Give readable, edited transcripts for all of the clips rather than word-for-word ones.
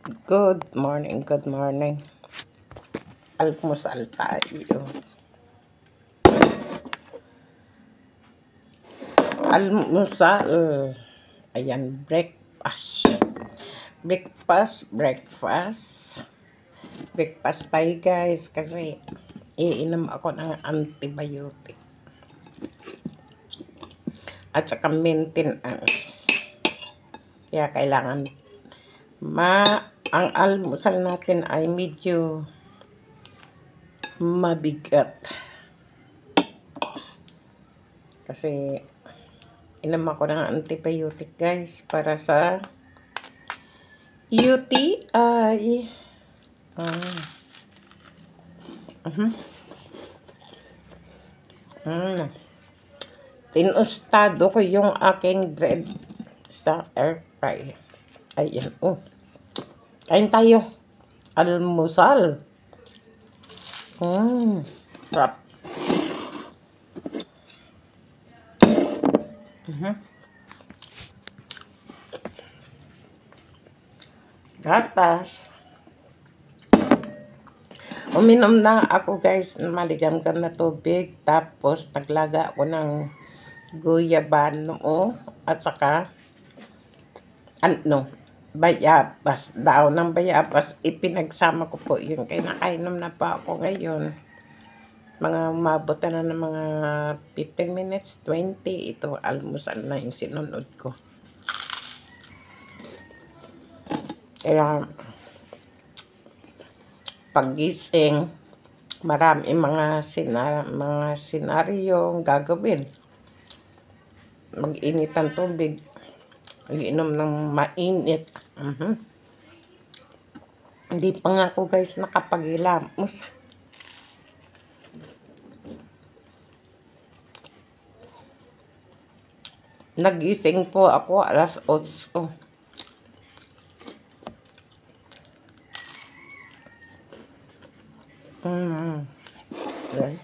Good morning, good morning. Almusal tayo. Almusal. Ayan, breakfast. Breakfast tayo guys kasi iinom ako ng antibiotic. At saka maintenance. Kaya kailangan ang almusal natin ay medyo mabigat. Kasi inom ako ng antibiotic guys para sa UTI. Tinustado ko yung aking bread sa air fry. Ayan, kain tayo. Almusal. Sarap. Gatas. Uminom na ako guys, maligamgam na tubig. Tapos naglaga ako ng guyabano at saka bayabas. Daon ng bayabas. Ipinagsama ko po yun. Kaya nakainom na pa ako ngayon. Mga umabot na ng mga 15 minutes, 20. Ito, almusal na yung sinunod ko. Kaya paggising, marami mga senaryong gagawin. Mag-init ang tubig. Mag-inom ng mainit. Hindi pa nga ako guys nakapag-ilamos. Nagising po ako alas 8. Right.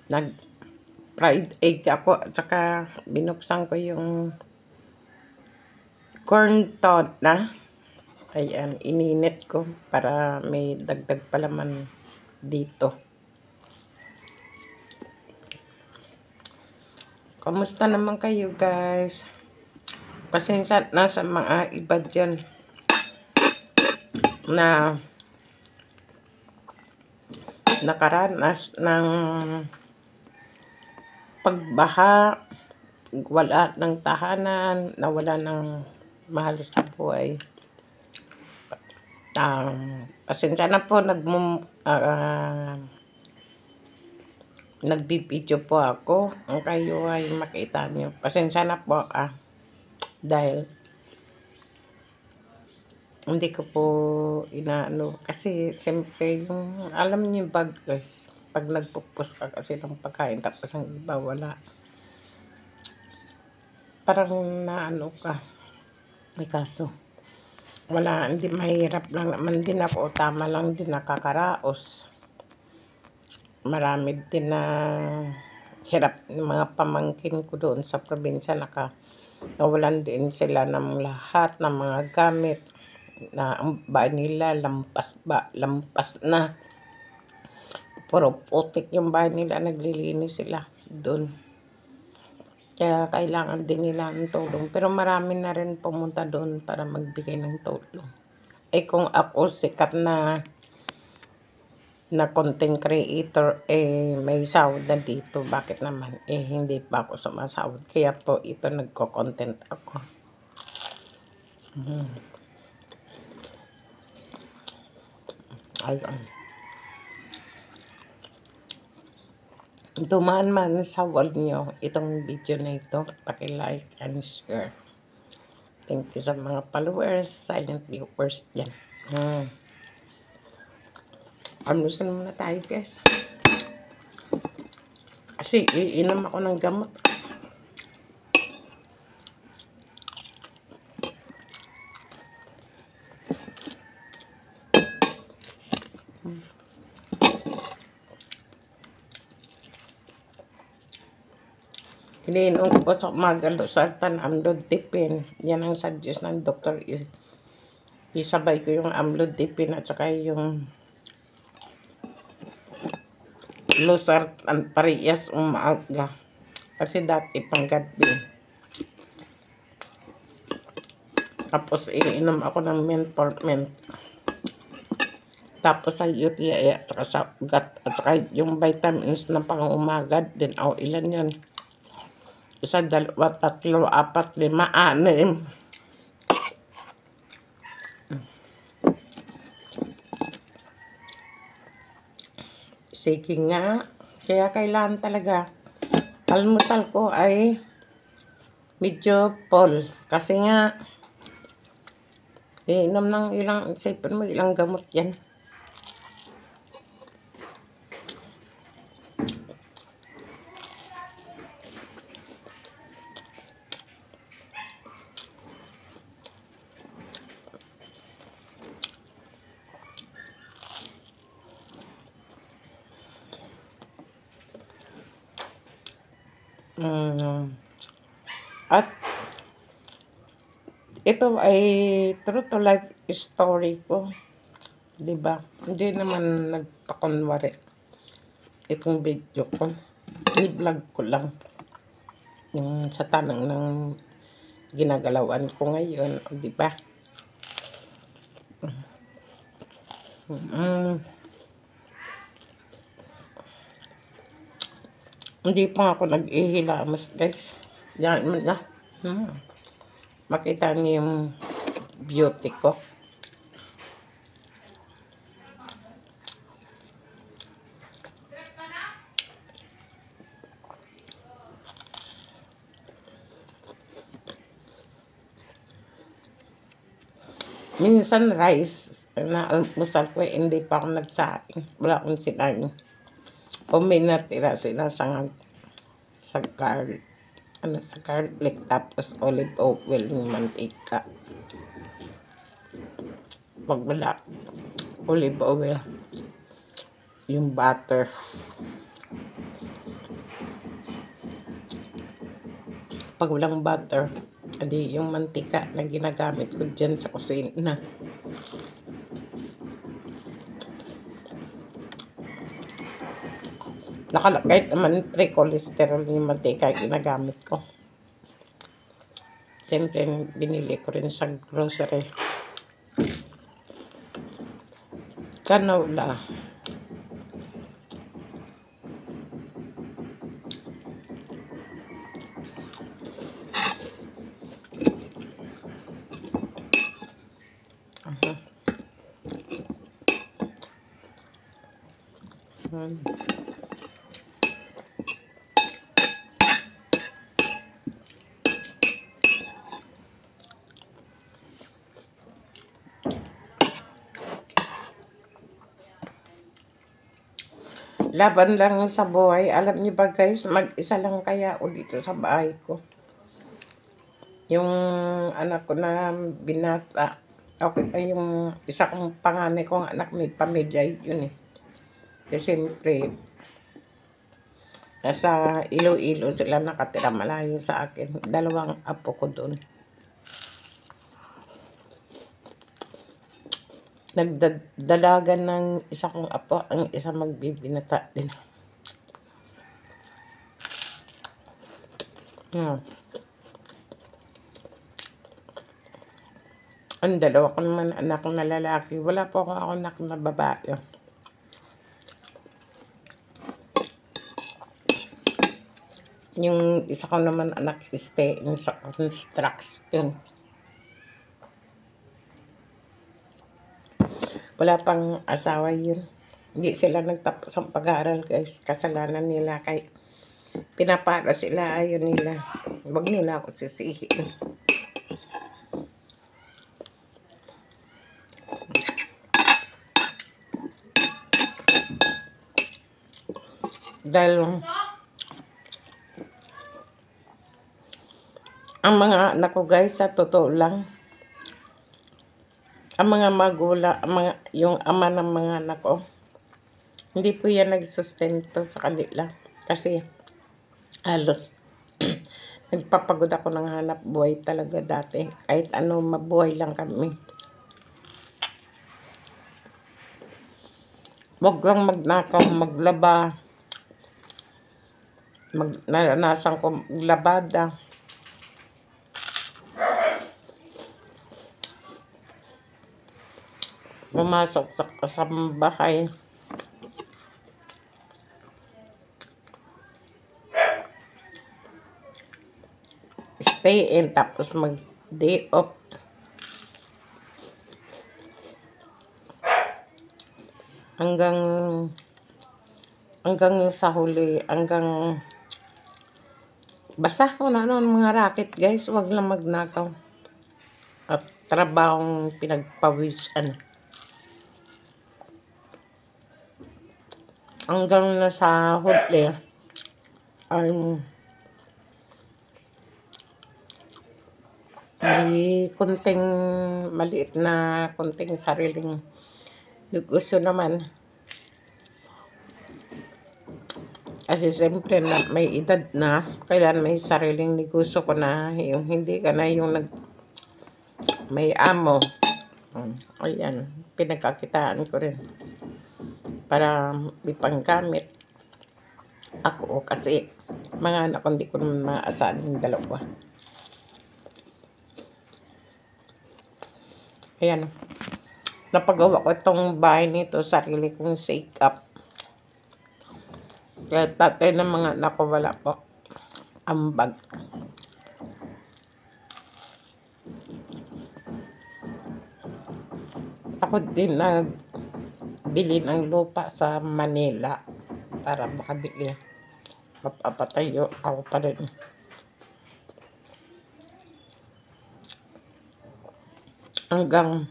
Nag-fried egg ako at saka binuksan ko yung corn tod na. Ayan, ininit ko para may dagdag palaman dito. Kamusta naman kayo guys? Pasensya na sa mga iba dyan na nakaranas ng pagbaha, wala ng tahanan, nawala ng mahal sa buhay. Pasensya na po, nagbibideo po ako. Ang kayo ay makita nyo. Pasensya na po dahil hindi ko po inaano. Kasi siyempre yung alam niyo bag guys. Pag nagpupus ka kasi ng pagkain tapos ang iba wala. Parang naano ka. May kaso. Wala, hindi mahirap lang naman din ako. Tama lang din nakakaraos. Marami din na hirap ng mga pamangkin ko doon sa probinsya. Nawalan din sila ng lahat ng mga gamit. Na ang bahay nila lampas na. Puro putik yung bahay nila. Naglilinis sila doon. Kaya kailangan din nila ng tulong. Pero marami na rin pumunta doon para magbigay ng tulong. Kung ako sikat na content creator, may sahod na dito. Bakit naman? Hindi pa ako sumasahod. Kaya po ito nagko-content ako. Ayun. Dumaan man sa wall nyo itong video na ito, paki-like and share. Thank you sa mga followers, silent viewers dyan. Almusal muna tayo guys. Kasi iinom ako ng gamot. Iniinom ko sa umaga losartan, amlodipine. Yan ang suggest ng doktor. Isabay ko yung amlodipine at saka yung losartan parehas umaga. Kasi dati pang gabi. Tapos iinom ako ng Menformin. Tapos sa UTI at saka sa ugat at saka yung vitamins na pang umaga din. O ilan yun? 1, 2, 3, 4, 5, 6. Sige nga. Kaya kailangan talaga. Almusal ko ay medyo full. Kasi nga, inom ng ilang, isipin mo ilang gamot yan. At ito ay true to life story ko. Diba? Hindi naman nagpakunwari itong video ko. I-vlog ko lang yung sa tanong ng ginagalawan ko ngayon. Diba? Hindi pa ako nag-ihilamos, guys. Yan mo na. Makita niyo yung beauty ko. Minsan rice na almusal ko, hindi pa ako nagsaing. Wala akong sinaing. O may natira sila sa garlic. Sa garlic, tapos olive oil, yung mantika. Pag wala, olive oil, yung butter. Pag walang butter, adi yung mantika na ginagamit ko dyan sa kusina. Nakalagay naman pre-cholesterol yung mantika ginagamit ko. Siyempre, binili ko rin sa grocery. Canola. Laban lang sa buhay. Alam niyo ba guys, mag-isa lang kaya ako dito sa bahay ko. Yung anak ko na binata, okay, yung isa kong panganay kong anak may pamilya yun eh. Kasi siyempre, nasa Iloilo sila nakatira, malayo sa akin. 2 apo ko doon. Nagdalagan ng isa kong apo, ang isa magbibinata din. Ang 2 ko naman anak na lalaki. Wala po akong anak na babae. Yung isa ko naman anak stay in sa construction. Wala pang asawa yun. Hindi sila nagtapos ang pag-aaral guys. Kasalanan nila kay pinapara sila, ayaw nila. Huwag nila ako sisihin. Dahil ang mga anak ko guys, sa totoo lang, ang mga magulang, yung ama ng mga anak ko, hindi po yan nagsustento sa kanila. Kasi halos Nagpapagod ako ng hanap buhay talaga dati. Kahit ano, mabuhay lang kami. Huwag lang magnakaw, maglaba. Naranasan ko maglabada. Pumasok sa kasambahay. Stay in, tapos mag-day off. Hanggang sa huli, basta kung ano mga racket guys, wag lang magnakaw. At trabahong pinagpawisan. Hanggang nasa huli, ay may konting maliit na konting sariling gusto naman. Kasi siyempre na may edad na, kailan may sariling negosyo ko na, yung hindi ka na yung may amo. Ayan, pinagkakitaan ko rin para may panggamit ako kasi mga anak ko hindi ko naman maasahan yung dalawa. Ayan, napagawa ko itong bahay nito, sarili kong shake up. Kaya tatay ng mga anak ko wala po ambag. Ako din nagbili ng lupa sa Manila para makabili. Papatayo ako pa rin. Hanggang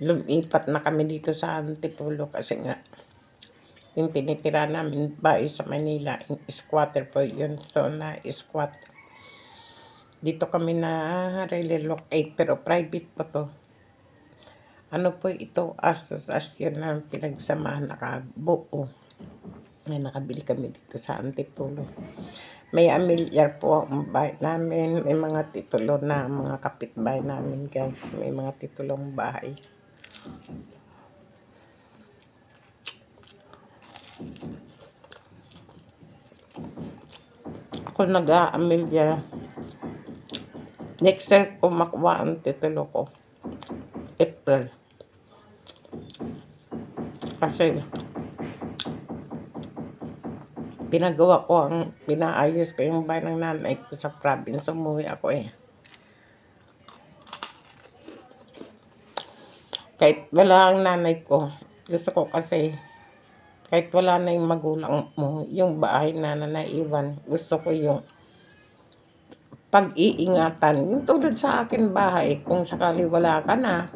lumipat na kami dito sa Antipolo kasi nga yung tinitira namin bahay sa Manila, squatter po yun. So na-squat. Dito kami na relocate pero private po to. Ano po ito, asosasyon na pinagsamahan nakabuo. Nakabili kami dito sa Antipolo. May amilyar po ang bahay namin. May mga titulo na mga kapitbahay namin guys. May mga titulong bahay. Ako nag-aamilyar. Next year ko makuha ang titulo ko. April. Kasi pinaayos ko yung bahay ng nanay ko sa province. Umuwi ako eh. Kahit wala ang nanay ko, gusto ko kasi kahit wala na yung magulang mo, yung bahay na naiwan, gusto ko yung pag-iingatan. Yung tulad sa akin bahay, kung sakali wala ka na,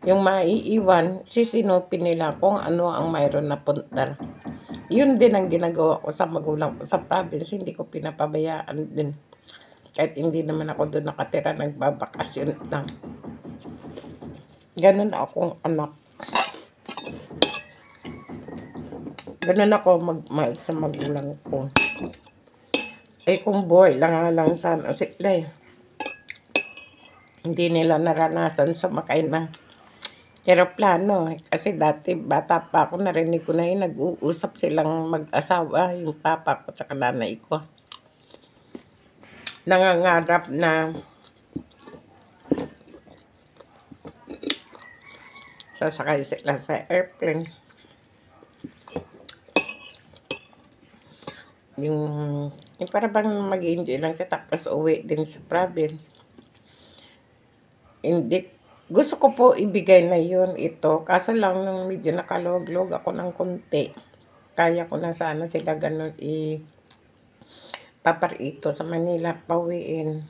yung maiiwan, sisinupin nila kung ano ang mayroon na puntar. Yun din ang ginagawa ko sa magulang ko sa province, hindi ko pinapabayaan din. Kahit hindi naman ako doon nakatira, nagbabakasyon lang. Ganun akong anak. Ganun ako magmahal sa magulang ko. Eh kung buhay lang sana sila eh. Hindi nila naranasan sumakay ng eroplano. Kasi dati bata pa ako, narinig ko na yun, nag-uusap silang mag-asawa, yung papa ko at nanay ko. Nangangarap na sasakay sila sa airplane. Yung para bang mag-enjoy lang siya tapos uwi din sa province. Hindi, gusto ko po ibigay na yun ito. Kaso lang nung medyo nakalog-log ako ng konti. Kaya ko na sana sila ganun paparito sa Manila, pauwiin.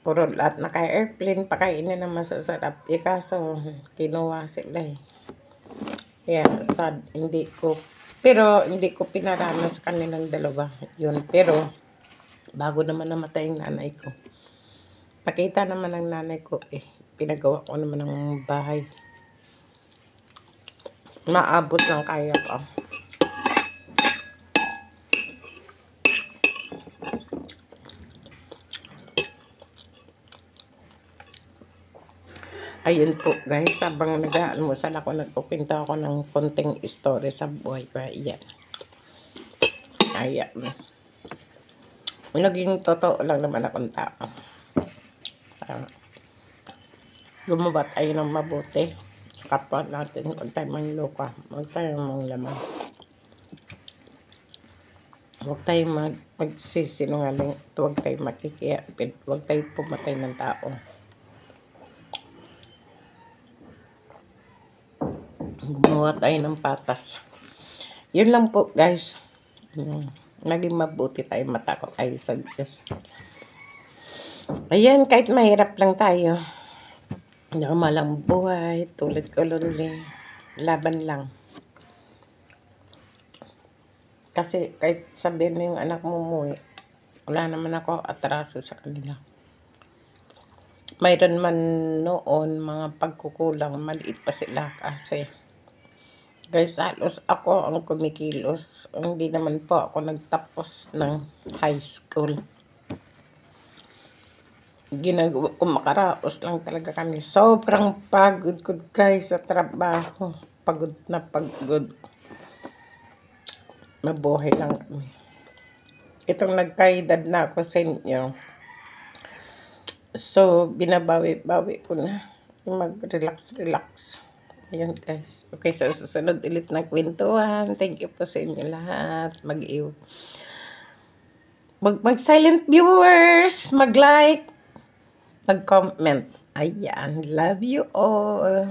Puro lahat naka-airplane, pakainin na masasarap. Kaso kinuha sila eh. Kaya sad, pero hindi ko pinaranas kanilang dalawa yun. Pero bago naman namatay yung nanay ko, nakita naman ng nanay ko eh, pinagawa ko naman ng bahay. Maabot lang kaya ko. Ayun po guys, habang nag-aalmusal ako, nagkukwento ako ng konting story sa buhay ko. Ayan. Ayan. Naging totoo lang naman akong tao. Gumawa tayo ng mabuti sa kapwa natin. Huwag tayo manluka. Huwag tayo manglaman. Huwag tayo magsisinungaling. Huwag tayo makikiyapid. Huwag tayo pumatay ng tao. Gumawa tayo ng patas. Yun lang po guys. Naging mabuti tayo, matakot tayo sa Diyos. Ayan, kahit mahirap lang tayo. Normalang buhay, tulad ko lonely. Laban lang. Kasi kahit sabihin mo yung anak mo umuwi, wala naman ako atraso sa kanila. Mayroon man noon mga pagkukulang, maliit pa sila kasi. Guys, halos ako ang kumikilos. Hindi naman po ako nagtapos ng high school. Ginagawa ko, makaraos lang talaga kami. Sobrang pagod ko guys sa trabaho. Pagod na pagod. Mabuhay lang kami. Itong nagkaedad na ako sa inyo. So, binabawi-bawi ko na. Mag-relax-relax. Ayun guys. Okay, sa susunod ulit na kwentuhan. Thank you po sa inyo lahat. Mag-silent viewers. Mag-like. Mag-comment. Ayan. Love you all.